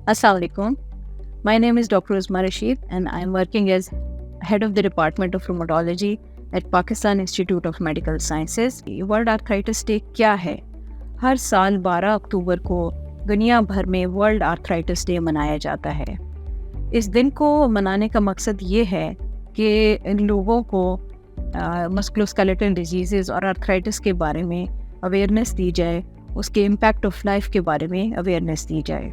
Assalamu alaikum. My name is Dr. Uzma Rashid and I am working as head of the Department of Rheumatology at Pakistan Institute of Medical Sciences. World arthritis day क्या है? हर साल 12 अक्टूबर को दुनिया भर में world arthritis day मनाया जाता है। इस दिन को मनाने का मकसद ये है कि इन लोगों को मस्कुलोस्केलेटल डिजीज़ और आर्थराइटिस के बारे में अवेयरनेस दी जाए, उसके इम्पैक्ट ऑफ लाइफ के बारे में अवेयरनेस दी जाए।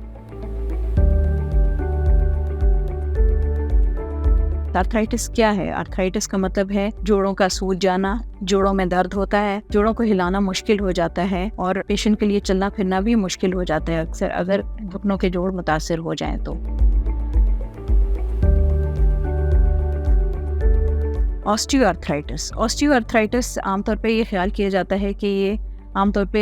आर्थराइटिस क्या है? आर्थराइटिस का मतलब है जोड़ों का सूज जाना, जोड़ों में दर्द होता है, जोड़ों को हिलाना मुश्किल हो जाता है और पेशेंट के लिए चलना फिरना भी मुश्किल हो जाता है अक्सर अगर घुटनों के जोड़ मुतासिर हो जाएं तो। ऑस्टियोआर्थराइटिस आमतौर पे ये ख्याल किया जाता है कि ये आमतौर पे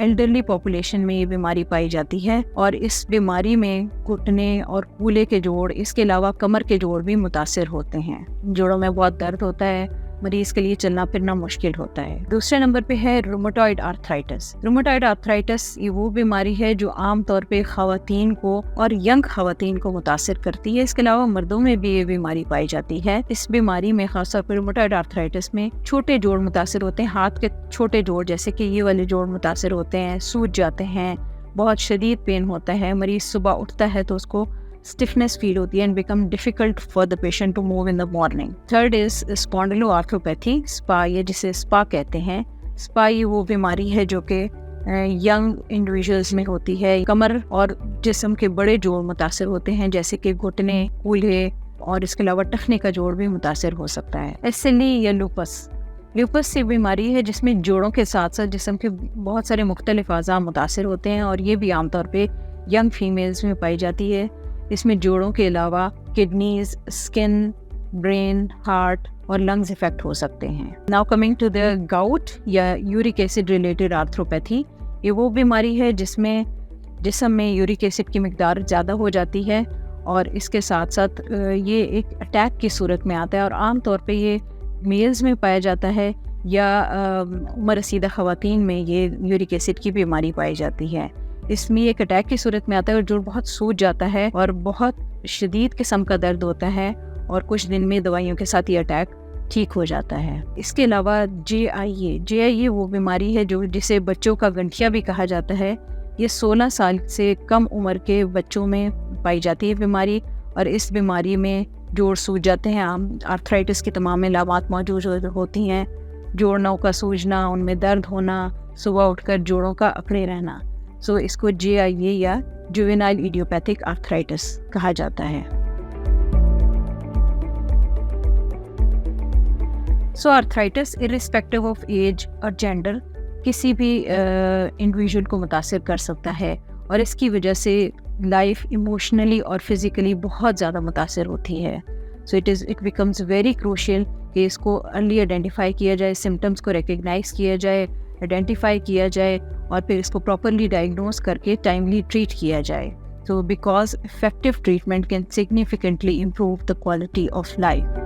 एल्डरली पॉपुलेशन में ये बीमारी पाई जाती है और इस बीमारी में घुटने और कूल्हे के जोड़, इसके अलावा कमर के जोड़ भी मुतासिर होते हैं। जोड़ों में बहुत दर्द होता है, मरीज़ के लिए चलना फिरना मुश्किल होता है। दूसरे नंबर पे है रूमेटॉइड आर्थराइटिस। रूमेटॉइड आर्थराइटिस ये वो बीमारी है जो आम तौर पे ख़वातीन को और यंग ख़वातीन को मुतासिर करती है। इसके अलावा मर्दों में भी ये बीमारी पाई जाती है। इस बीमारी में खासतौर पर रूमेटॉइड आर्थराइटिस में छोटे जोड़ मुतासिर होते हैं, हाथ के छोटे जोड़ जैसे कि ये वाले जोड़ मुतासिर होते हैं, सूज जाते हैं, बहुत शदीद पेन होता है, मरीज़ सुबह उठता है तो उसको stiffness फील होती है and become difficult for the patient to move in the morning. Third is spondyloarthropathy, SPA, ये जिसे SPA कहते हैं। SPA ये वो बीमारी है जो कि यंग इंडिविजुअल्स में होती है। कमर और जिस्म के बड़े जोड़ मुतासिर होते हैं जैसे कि घुटने, कूल्हे और इसके अलावा टखने का जोड़ भी मुतासिर हो सकता है। SLE या लूपस ये बीमारी है जिसमें जोड़ों के साथ साथ जिस्म के बहुत सारे मुख्तलिफ अज़ा मुतासिर होते हैं और ये भी आमतौर पे यंग फीमेल्स में पाई जाती है। इसमें जोड़ों के अलावा किडनीज, स्किन, ब्रेन, हार्ट और लंग्स इफेक्ट हो सकते हैं। Now coming to the gout या यूरिक एसिड रिलेटेड आर्थरोपैथी, ये वो बीमारी है जिसमें जिस्म में यूरिक एसिड की मिकदार ज़्यादा हो जाती है और इसके साथ साथ ये एक अटैक की सूरत में आता है और आम तौर पे ये मेल्स में पाया जाता है या उम्र रसीदा ख़वातीन में ये यूरिक एसिड की बीमारी पाई जाती है। इसमें एक अटैक की सूरत में आता है और जोड़ बहुत सूज जाता है और बहुत शदीद किस्म का दर्द होता है और कुछ दिन में दवाइयों के साथ ये अटैक ठीक हो जाता है। इसके अलावा JIA वो बीमारी है जो जिसे बच्चों का गंठिया भी कहा जाता है। ये 16 साल से कम उम्र के बच्चों में पाई जाती है बीमारी और इस बीमारी में जोड़ सूज जाते हैं। आम आर्थराइटिस की तमाम अलामात मौजूद होती हैं, जोड़ों का सूजना, उनमें दर्द होना, सुबह उठकर जोड़ों का अकड़े रहना। सो इसको JIA या जुवेनाइल इडियोपैथिक आर्थराइटिस कहा जाता है। सो आर्थराइटिस इर्रिस्पेक्टिव ऑफ एज और जेंडर किसी भी इंडिविजुअल को मुतासिर कर सकता है और इसकी वजह से लाइफ इमोशनली और फिज़िकली बहुत ज़्यादा मुतासिर होती है। So it becomes very crucial कि इसको अर्ली आइडेंटिफाई किया जाए, सिम्टम्स को रिकग्नाइज किया जाए, आइडेंटिफाई किया जाए और फिर इसको प्रॉपरली डायग्नोज करके टाइमली ट्रीट किया जाए। So because effective treatment can significantly improve the quality of life.